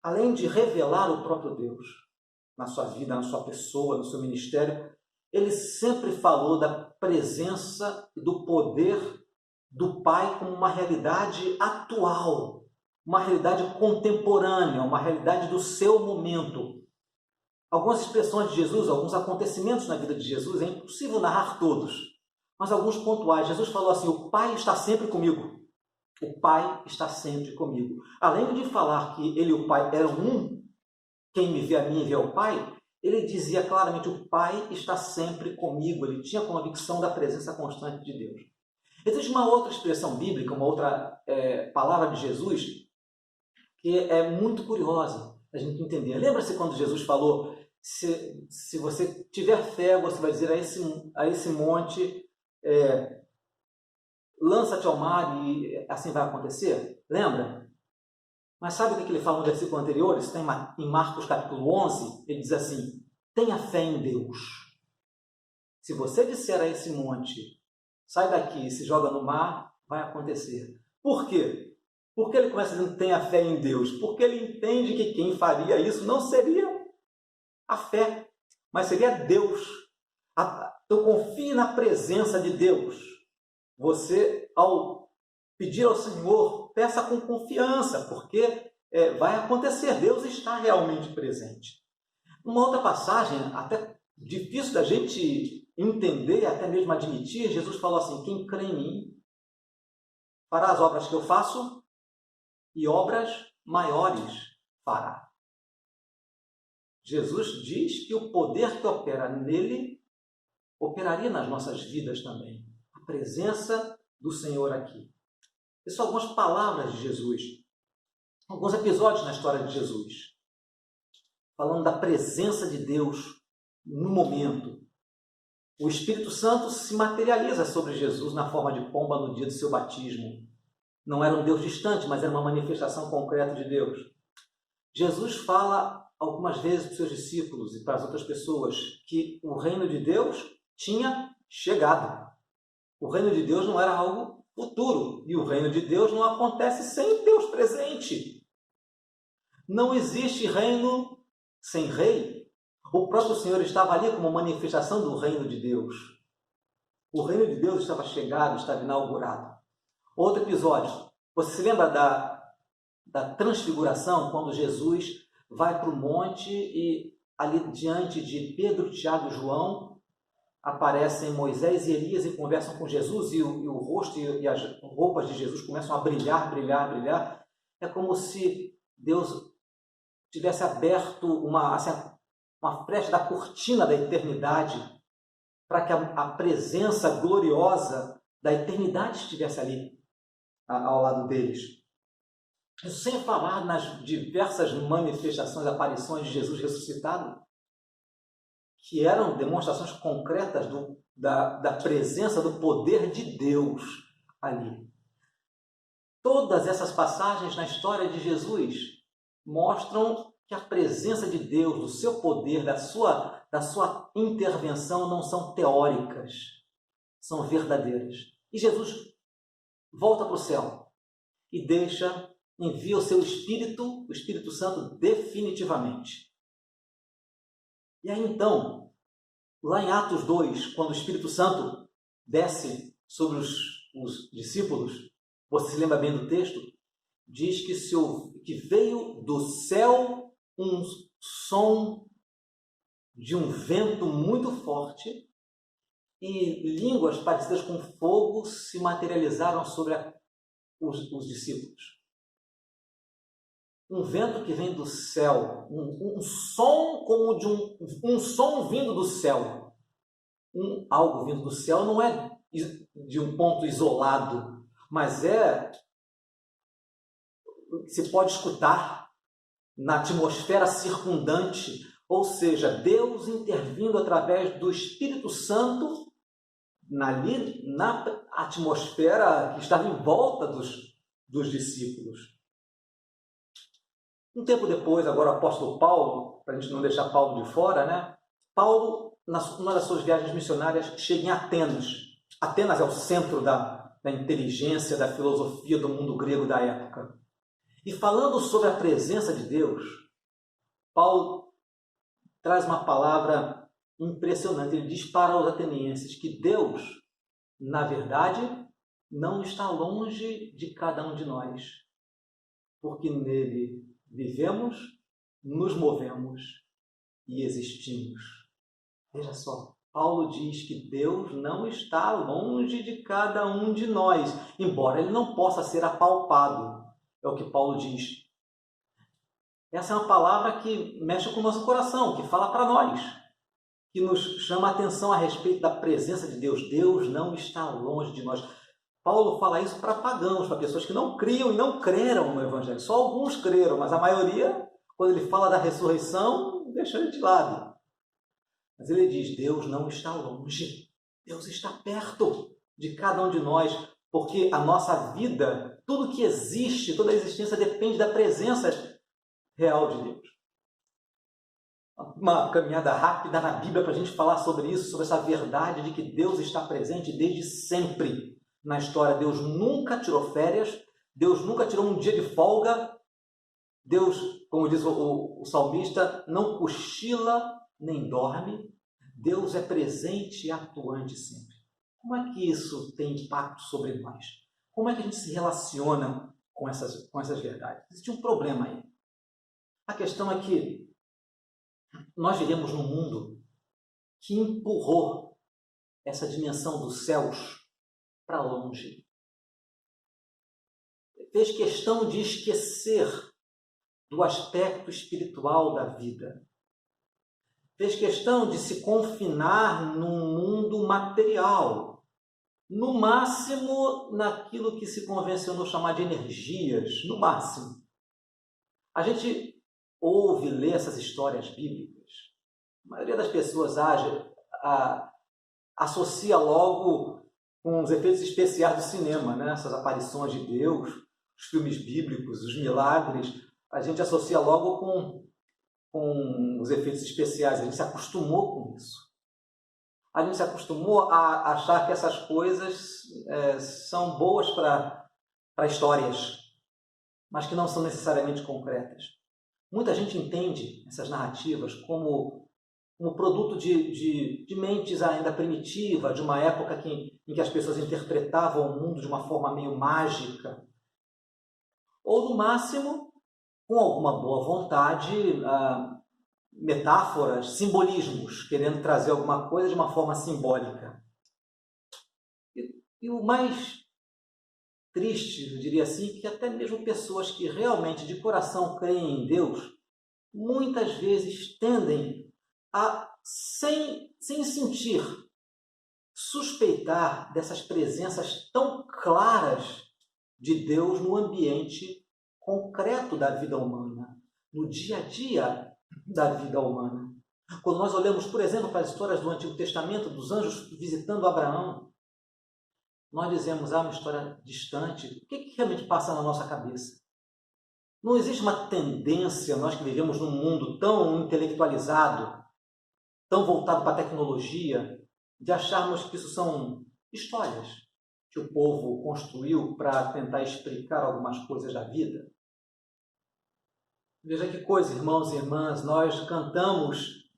além de revelar o próprio Deus na sua vida, na sua pessoa, no seu ministério, ele sempre falou da presença e do poder do Pai como uma realidade atual, uma realidade contemporânea, uma realidade do seu momento. Algumas expressões de Jesus, alguns acontecimentos na vida de Jesus, é impossível narrar todos, mas alguns pontuais. Jesus falou assim: o Pai está sempre comigo. O Pai está sempre comigo. Além de falar que ele e o Pai eram um, quem me vê a mim vê ao Pai, ele dizia claramente: o Pai está sempre comigo. Ele tinha convicção da presença constante de Deus. Existe uma outra expressão bíblica, uma outra palavra de Jesus, que é muito curiosa a gente entender. Lembra-se quando Jesus falou: se você tiver fé, você vai dizer a esse monte, lança-te ao mar e assim vai acontecer? Lembra? Mas sabe o que ele fala no versículo anterior? Isso está em Marcos capítulo 11. Ele diz assim: tenha fé em Deus. Se você disser a esse monte, sai daqui e se joga no mar, vai acontecer. Por quê? Por que ele começa dizendo tenha fé em Deus? Porque ele entende que quem faria isso não seria a fé, mas seria Deus. Então confie na presença de Deus. Você, ao pedir ao Senhor, peça com confiança, porque vai acontecer. Deus está realmente presente. Uma outra passagem, até difícil da gente entender, até mesmo admitir, Jesus falou assim: quem crê em mim fará as obras que eu faço e obras maiores fará. Jesus diz que o poder que opera nele operaria nas nossas vidas também. A presença do Senhor aqui. Essas são algumas palavras de Jesus, alguns episódios na história de Jesus, falando da presença de Deus no momento. O Espírito Santo se materializa sobre Jesus na forma de pomba no dia do seu batismo. Não era um Deus distante, mas era uma manifestação concreta de Deus. Jesus fala algumas vezes para os seus discípulos e para as outras pessoas que o reino de Deus tinha chegado. O reino de Deus não era algo futuro, e o reino de Deus não acontece sem Deus presente. Não existe reino sem rei. O próprio Senhor estava ali como manifestação do reino de Deus. O reino de Deus estava chegado, estava inaugurado. Outro episódio. Você se lembra da transfiguração, quando Jesus vai para o monte e ali diante de Pedro, Tiago e João aparecem Moisés e Elias e conversam com Jesus, e o rosto e as roupas de Jesus começam a brilhar, brilhar, brilhar. É como se Deus tivesse aberto uma frecha da cortina da eternidade para que a presença gloriosa da eternidade estivesse ali ao lado deles. Isso sem falar nas diversas manifestações, aparições de Jesus ressuscitado, que eram demonstrações concretas da presença, do poder de Deus ali. Todas essas passagens na história de Jesus mostram que a presença de Deus, do seu poder, da sua intervenção não são teóricas, são verdadeiras. E Jesus volta para o céu e envia o seu Espírito, o Espírito Santo, definitivamente. E aí então, Lá em Atos 2, quando o Espírito Santo desce sobre os discípulos, você se lembra bem do texto? Diz que veio do céu um som de um vento muito forte e línguas parecidas com fogo se materializaram sobre os discípulos. Um vento que vem do céu, um som como de um som vindo do céu. Algo vindo do céu não é de um ponto isolado, mas se pode escutar na atmosfera circundante, ou seja, Deus intervindo através do Espírito Santo na atmosfera que estava em volta dos discípulos. Um tempo depois, agora o apóstolo Paulo, para a gente não deixar Paulo de fora, né? Paulo, numa das suas viagens missionárias, chega em Atenas. Atenas é o centro da inteligência, da filosofia do mundo grego da época. E falando sobre a presença de Deus, Paulo traz uma palavra impressionante. Ele diz para os atenienses que Deus, na verdade, não está longe de cada um de nós, porque nele vivemos, nos movemos e existimos. Veja só, Paulo diz que Deus não está longe de cada um de nós, embora ele não possa ser apalpado. É o que Paulo diz. Essa é uma palavra que mexe com o nosso coração, que fala para nós, que nos chama a atenção a respeito da presença de Deus. Deus não está longe de nós. Paulo fala isso para pagãos, para pessoas que não criam e não creram no Evangelho. Só alguns creram, mas a maioria, quando ele fala da ressurreição, deixa ele de lado. Mas ele diz, Deus não está longe. Deus está perto de cada um de nós, porque a nossa vida, tudo que existe, toda a existência depende da presença real de Deus. Uma caminhada rápida na Bíblia para a gente falar sobre isso, sobre essa verdade de que Deus está presente desde sempre na história. Deus nunca tirou férias, Deus nunca tirou um dia de folga. Deus, como diz o salmista, não cochila nem dorme. Deus é presente e atuante sempre. Como é que isso tem impacto sobre nós? Como é que a gente se relaciona com essas verdades? Existe um problema aí. A questão é que nós vivemos num mundo que empurrou essa dimensão dos céus para longe. Fez questão de esquecer do aspecto espiritual da vida. Fez questão de se confinar num mundo material, no máximo naquilo que se convencionou chamar de energias, no máximo. A gente ouve ler essas histórias bíblicas. A maioria das pessoas associa logo com os efeitos especiais do cinema, né? Essas aparições de Deus, os filmes bíblicos, os milagres. A gente associa logo com os efeitos especiais. A gente se acostumou com isso. A gente se acostumou a achar que essas coisas são boas para histórias, mas que não são necessariamente concretas. Muita gente entende essas narrativas como produto de mentes ainda primitivas, de uma época em que as pessoas interpretavam o mundo de uma forma meio mágica. Ou, no máximo, com alguma boa vontade, metáforas, simbolismos, querendo trazer alguma coisa de uma forma simbólica. E o mais triste, eu diria assim, que até mesmo pessoas que realmente de coração creem em Deus, muitas vezes tendem a, sem sentir, suspeitar dessas presenças tão claras de Deus no ambiente concreto da vida humana, no dia a dia da vida humana. Quando nós olhamos, por exemplo, para as histórias do Antigo Testamento, dos anjos visitando Abraão, nós dizemos, uma história distante. O que realmente passa na nossa cabeça? Não existe uma tendência, nós que vivemos num mundo tão intelectualizado, tão voltado para a tecnologia, de acharmos que isso são histórias que o povo construiu para tentar explicar algumas coisas da vida. Veja que coisa, irmãos e irmãs, nós cantamos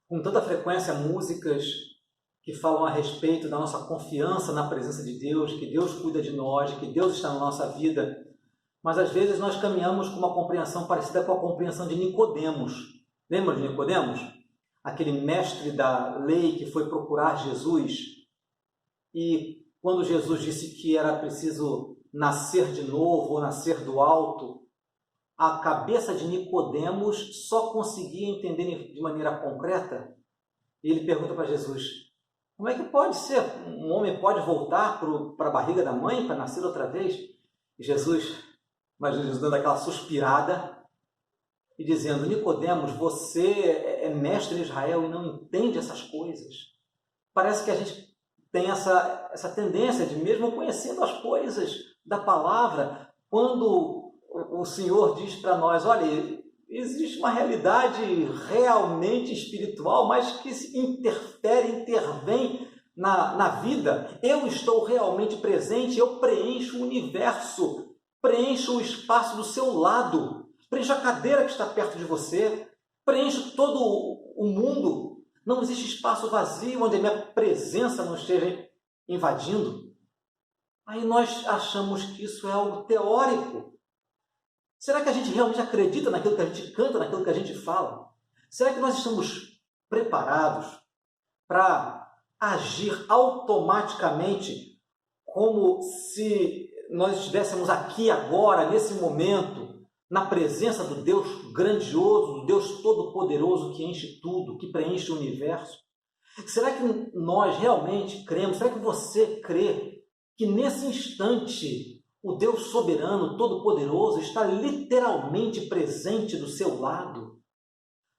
com tanta frequência músicas que falam a respeito da nossa confiança na presença de Deus, que Deus cuida de nós, que Deus está na nossa vida, mas às vezes nós caminhamos com uma compreensão parecida com a compreensão de Nicodemos. Lembra de Nicodemos? Aquele mestre da lei que foi procurar Jesus, e quando Jesus disse que era preciso nascer de novo ou nascer do alto, a cabeça de Nicodemos só conseguia entender de maneira concreta. E ele pergunta para Jesus: como é que pode ser? Um homem pode voltar para a barriga da mãe para nascer outra vez? E Jesus, imagina Jesus dando aquela suspirada e dizendo: Nicodemos, você é mestre em Israel e não entende essas coisas. Parece que a gente tem essa tendência de, mesmo conhecendo as coisas da palavra, quando o Senhor diz para nós: olha, existe uma realidade realmente espiritual, mas que intervém na vida. Eu estou realmente presente, eu preencho o universo, preencho o espaço do seu lado, preencho a cadeira que está perto de você, preencho todo o mundo. Não existe espaço vazio onde a minha presença não esteja invadindo. Aí nós achamos que isso é algo teórico. Será que a gente realmente acredita naquilo que a gente canta, naquilo que a gente fala? Será que nós estamos preparados para agir automaticamente como se nós estivéssemos aqui agora, nesse momento, na presença do Deus grandioso, do Deus todo-poderoso que enche tudo, que preenche o universo? Será que nós realmente cremos? Será que você crê que nesse instante o Deus soberano, todo-poderoso, está literalmente presente do seu lado?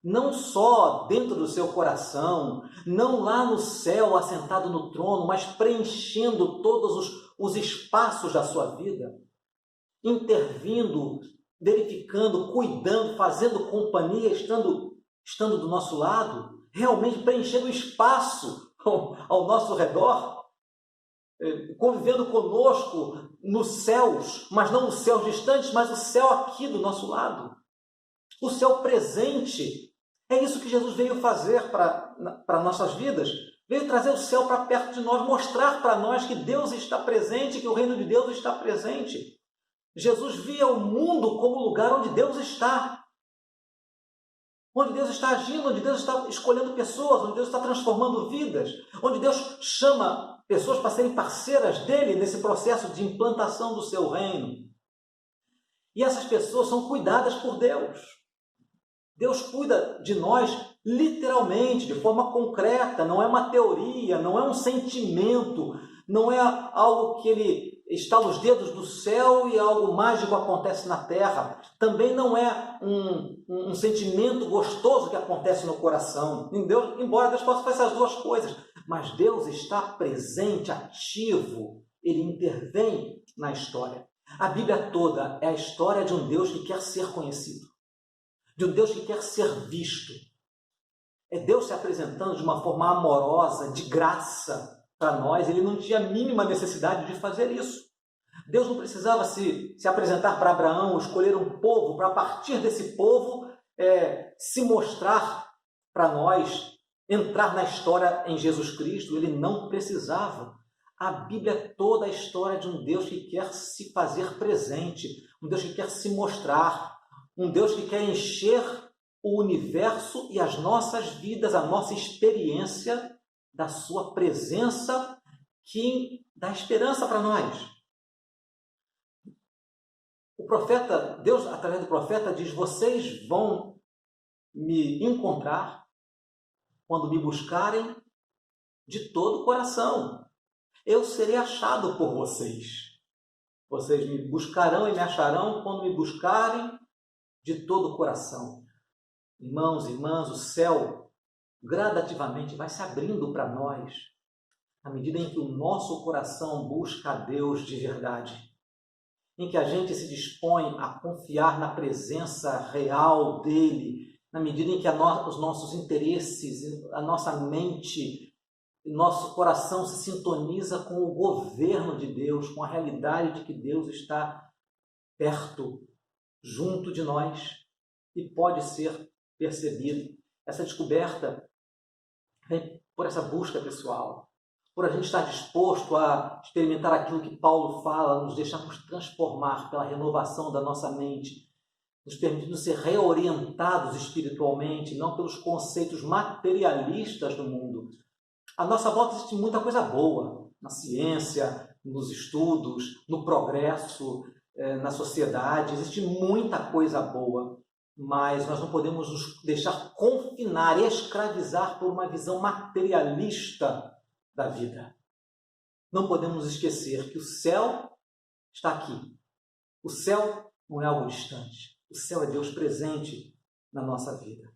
Não só dentro do seu coração, não lá no céu, assentado no trono, mas preenchendo todos os espaços da sua vida, intervindo, verificando, cuidando, fazendo companhia, estando do nosso lado, realmente preenchendo o espaço ao nosso redor, convivendo conosco nos céus, mas não os céus distantes, mas o céu aqui do nosso lado, o céu presente. É isso que Jesus veio fazer para nossas vidas. Veio trazer o céu para perto de nós, mostrar para nós que Deus está presente, que o reino de Deus está presente. Jesus via o mundo como o lugar onde Deus está agindo, onde Deus está escolhendo pessoas, onde Deus está transformando vidas, onde Deus chama pessoas para serem parceiras dele nesse processo de implantação do seu reino. E essas pessoas são cuidadas por Deus. Deus cuida de nós literalmente, de forma concreta, não é uma teoria, não é um sentimento, não é algo que ele estala os dedos do céu e algo mágico acontece na terra. Também não é um sentimento gostoso que acontece no coração. Embora Deus possa fazer essas duas coisas, mas Deus está presente, ativo, ele intervém na história. A Bíblia toda é a história de um Deus que quer ser conhecido, de um Deus que quer ser visto. É Deus se apresentando de uma forma amorosa, de graça para nós. Ele não tinha a mínima necessidade de fazer isso. Deus não precisava se apresentar para Abraão, escolher um povo, para a partir desse povo se mostrar para nós, entrar na história em Jesus Cristo. Ele não precisava. A Bíblia é toda a história de um Deus que quer se fazer presente, um Deus que quer se mostrar, um Deus que quer encher o universo e as nossas vidas, a nossa experiência da sua presença, que dá esperança para nós. O profeta, Deus, através do profeta, diz: vocês vão me encontrar quando me buscarem de todo o coração. Eu serei achado por vocês. Vocês me buscarão e me acharão quando me buscarem de todo o coração. Irmãos e irmãs, o céu gradativamente vai se abrindo para nós, à medida em que o nosso coração busca a Deus de verdade, em que a gente se dispõe a confiar na presença real dele, na medida em que os nossos interesses, a nossa mente, nosso coração se sintoniza com o governo de Deus, com a realidade de que Deus está perto, junto de nós, e pode ser percebido. Essa descoberta por essa busca pessoal, por a gente estar disposto a experimentar aquilo que Paulo fala, nos deixarmos transformar pela renovação da nossa mente, nos permitindo ser reorientados espiritualmente, não pelos conceitos materialistas do mundo. À nossa volta existe muita coisa boa, na ciência, nos estudos, no progresso, na sociedade, existe muita coisa boa, mas nós não podemos nos deixar confinar, escravizar por uma visão materialista da vida. Não podemos esquecer que o céu está aqui. O céu não é algo distante. O céu é Deus presente na nossa vida.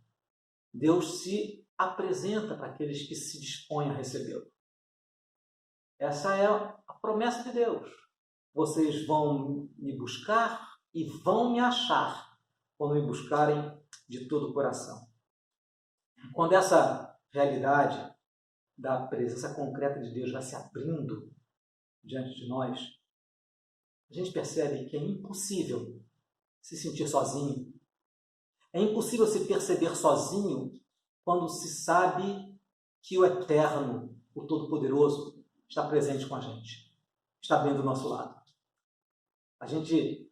Deus se apresenta para aqueles que se dispõem a recebê-lo. Essa é a promessa de Deus. Vocês vão me buscar e vão me achar quando me buscarem de todo o coração. Quando essa realidade da presença concreta de Deus vai se abrindo diante de nós, a gente percebe que é impossível se sentir sozinho. É impossível se perceber sozinho quando se sabe que o Eterno, o Todo-Poderoso, está presente com a gente, está bem do nosso lado. A gente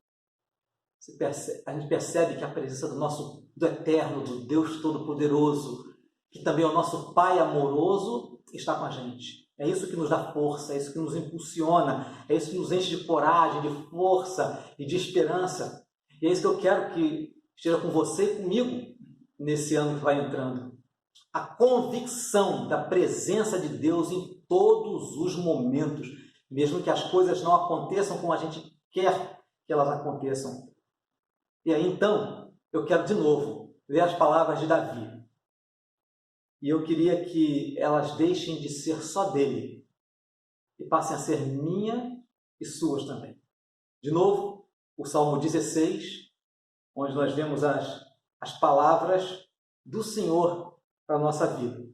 percebe que a presença do Eterno, do Deus Todo-Poderoso, que também é o nosso Pai amoroso, está com a gente. É isso que nos dá força, é isso que nos impulsiona, é isso que nos enche de coragem, de força e de esperança. E é isso que eu quero que esteja com você e comigo nesse ano que vai entrando. A convicção da presença de Deus em todos os momentos, mesmo que as coisas não aconteçam como a gente quer que elas aconteçam. E aí, então, eu quero de novo ler as palavras de Davi. E eu queria que elas deixem de ser só dele e passem a ser minha e suas também. De novo, o Salmo 16, onde nós vemos as palavras do Senhor para a nossa vida.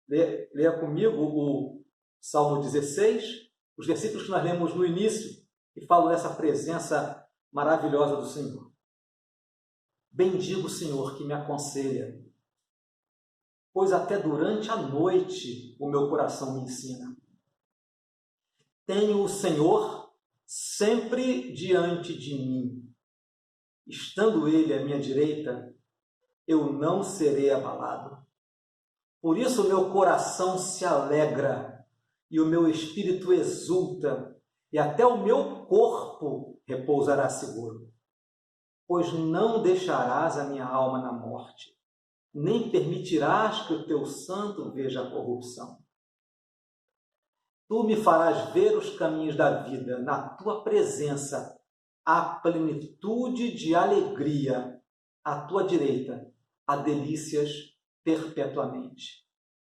Leia comigo o Salmo 16, os versículos que nós lemos no início, e falam dessa presença maravilhosa do Senhor. Bendigo o Senhor que me aconselha, pois até durante a noite o meu coração me ensina. Tenho o Senhor sempre diante de mim. Estando Ele à minha direita, eu não serei abalado. Por isso o meu coração se alegra e o meu espírito exulta, e até o meu corpo repousará seguro. Pois não deixarás a minha alma na morte, nem permitirás que o teu santo veja a corrupção. Tu me farás ver os caminhos da vida, na tua presença há plenitude de alegria, à tua direita há delícias perpetuamente.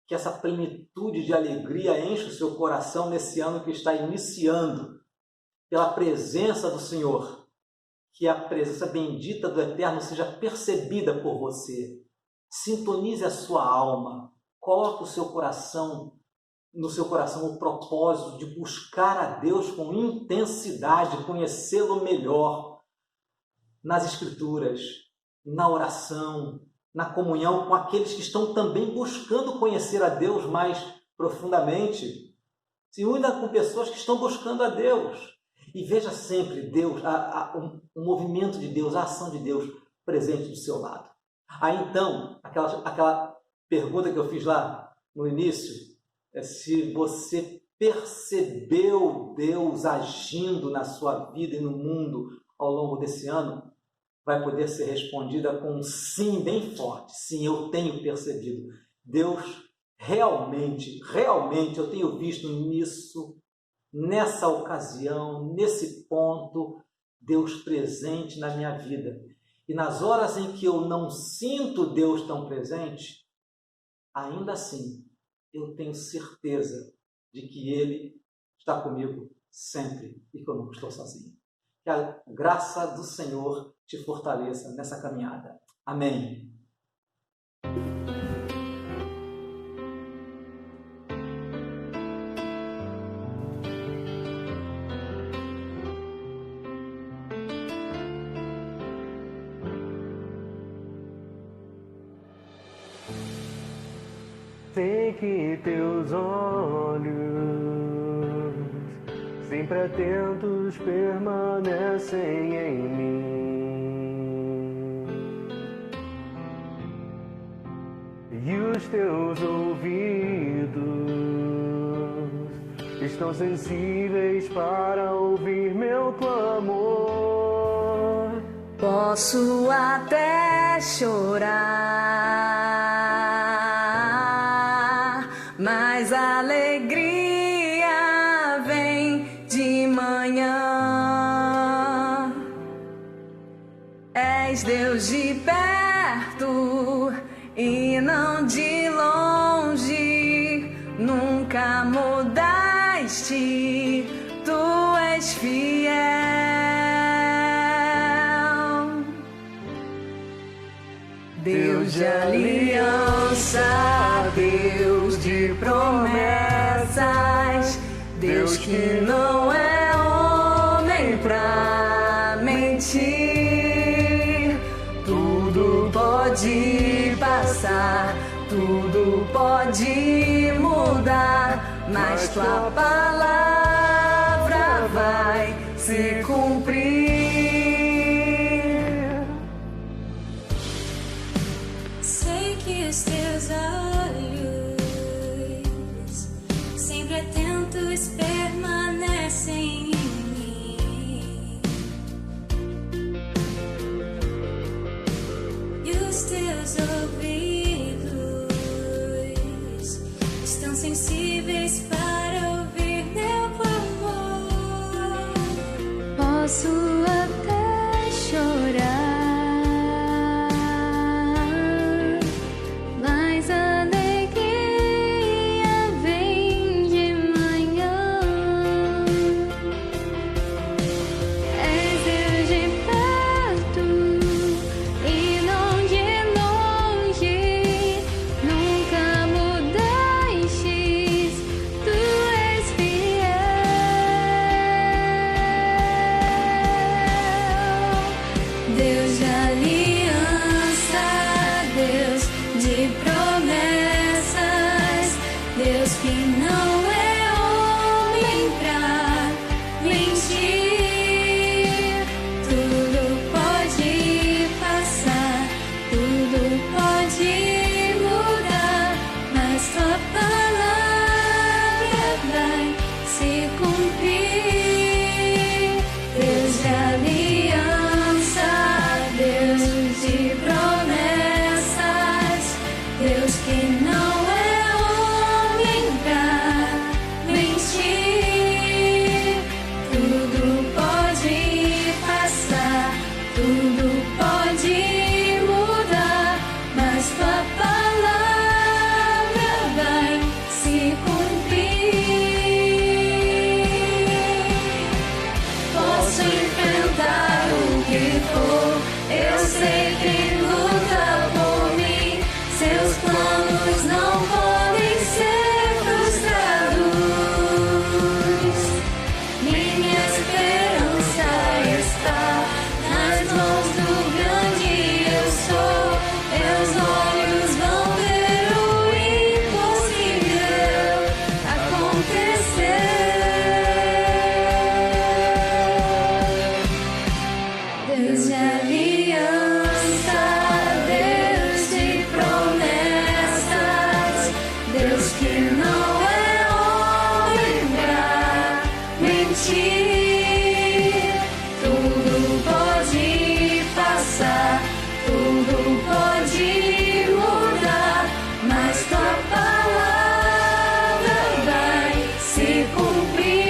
Que essa plenitude de alegria enche o seu coração nesse ano que está iniciando, pela presença do Senhor. Que a presença bendita do Eterno seja percebida por você. Sintonize a sua alma, coloque no seu coração o propósito de buscar a Deus com intensidade, conhecê-lo melhor nas Escrituras, na oração, na comunhão com aqueles que estão também buscando conhecer a Deus mais profundamente. Se una com pessoas que estão buscando a Deus e veja sempre Deus, o movimento de Deus, a ação de Deus presente do seu lado. Aí então, aquela pergunta que eu fiz lá no início, é se você percebeu Deus agindo na sua vida e no mundo ao longo desse ano, vai poder ser respondida com um sim bem forte. Sim, eu tenho percebido. Deus realmente eu tenho visto nisso, nessa ocasião, nesse ponto, Deus presente na minha vida. E nas horas em que eu não sinto Deus tão presente, ainda assim, eu tenho certeza de que Ele está comigo sempre e que eu não estou sozinho. Que a graça do Senhor te fortaleça nessa caminhada. Amém. sei que teus olhos, sempre atentos, permanecem em mim. E os teus ouvidos estão sensíveis para ouvir meu clamor. Posso até chorar, mas a alegria vem de manhã. És Deus de perto e não de longe, nunca mudaste, tu és fiel. Deus de aliança, Deus de promessas, Deus que não é homem pra mentir. Tudo pode passar, tudo pode mudar, mas tua palavra vai se cumprir. Sei que os teus olhos, sempre atentos, permanecem em mim. E os teus ouvidos estão sensíveis para ouvir meu clamor. Posso até chorar, mas a alegria vem de manhã. És Deus de perto e não de longe, nunca mudastes, tu és fiel. Deus de aliança, Deus de promessas, Deus que não é homem pra mentir. Tudo pode passar, tudo pode mudar, mas tua palavra vai se cumprir. Deus de aliança, Deus de promessas, Deus que não é homem pra mentir. Tudo pode passar, tudo pode mudar, mas tua palavra vai se cumprir. Posso enfrentar o que for, eu sei que luta por mim. Seus planos não podem ser frustrados. Minha esperança está nas mãos do grande eu sou. Meus olhos vão ver o impossível acontecer. Deus de aliança, Deus de promessas, Deus que não é homem pra mentir. Tudo pode passar, tudo pode mudar, mas tua palavra vai se cumprir.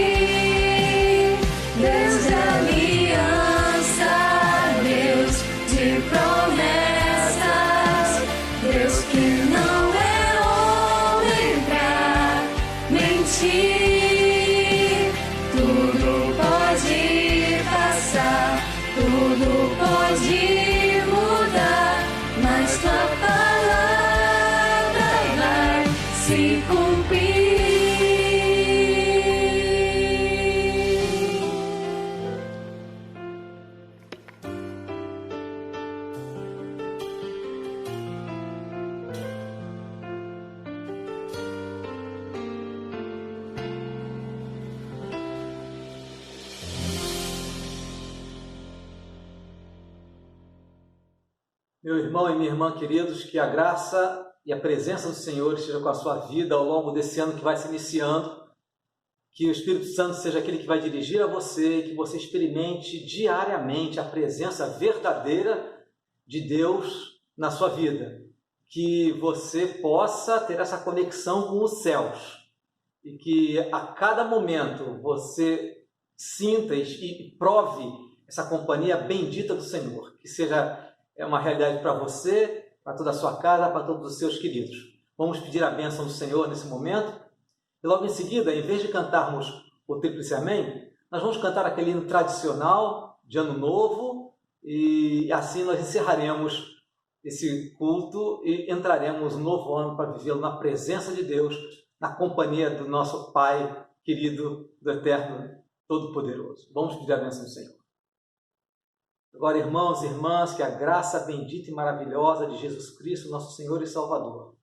Deus de aliança, Deus de promessas, Deus que não é homem pra mentir. Tudo Meu irmão e minha irmã queridos, que a graça e a presença do Senhor esteja com a sua vida ao longo desse ano que vai se iniciando, que o Espírito Santo seja aquele que vai dirigir a você e que você experimente diariamente a presença verdadeira de Deus na sua vida, que você possa ter essa conexão com os céus e que a cada momento você sinta e prove essa companhia bendita do Senhor, que seja uma realidade para você, para toda a sua casa, para todos os seus queridos. Vamos pedir a bênção do Senhor nesse momento. E logo em seguida, em vez de cantarmos o Tríplice Amém, nós vamos cantar aquele hino tradicional de Ano Novo e assim nós encerraremos esse culto e entraremos no novo ano para vivê-lo na presença de Deus, na companhia do nosso Pai querido, do Eterno Todo-Poderoso. Vamos pedir a bênção do Senhor. Agora, irmãos e irmãs, que a graça bendita e maravilhosa de Jesus Cristo, nosso Senhor e Salvador,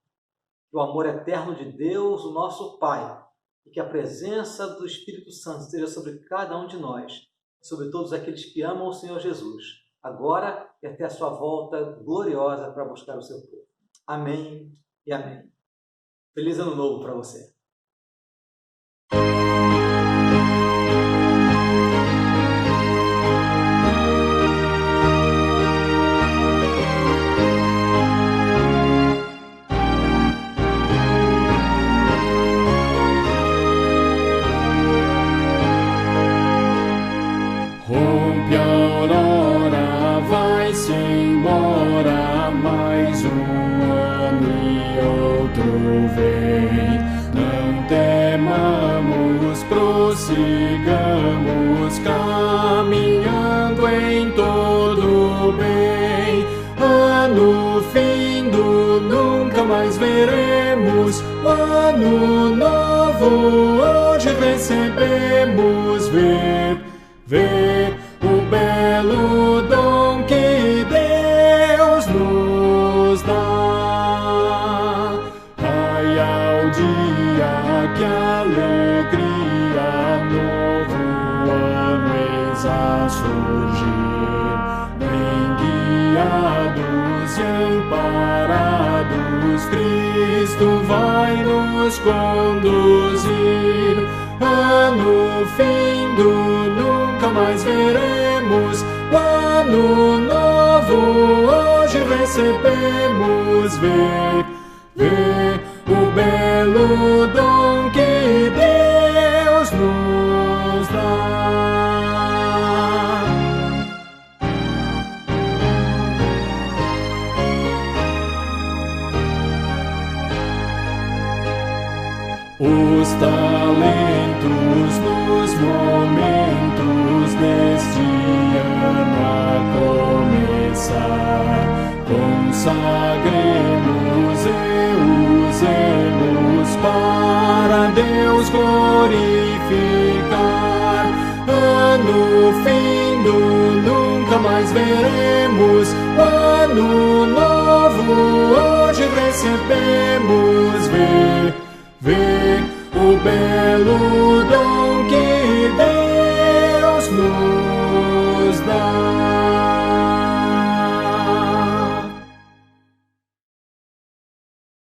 que o amor eterno de Deus, o nosso Pai, e que a presença do Espírito Santo esteja sobre cada um de nós, sobre todos aqueles que amam o Senhor Jesus, agora e até a sua volta gloriosa para buscar o seu povo. Amém e amém. Feliz Ano Novo para você. Rompe a aurora, vai-se embora, mais ano e outro vem. Não temamos, prossigamos, caminhando em todo bem. Ano findo, nunca mais veremos, ano novo hoje recebemos. Vê o belo dom que Deus nos dá. Ai, ao dia que alegria, novo ano eis a surgir. Bem guiados e amparados, Cristo vai nos conduzir. Ano findo, nunca mais veremos, o ano novo hoje recebemos. Vê o belo dom que Deus nos dá. Os talentos nos momentos deste ano a começar, consagremos e usemos para Deus glorificar. Ano findo, nunca mais veremos, ano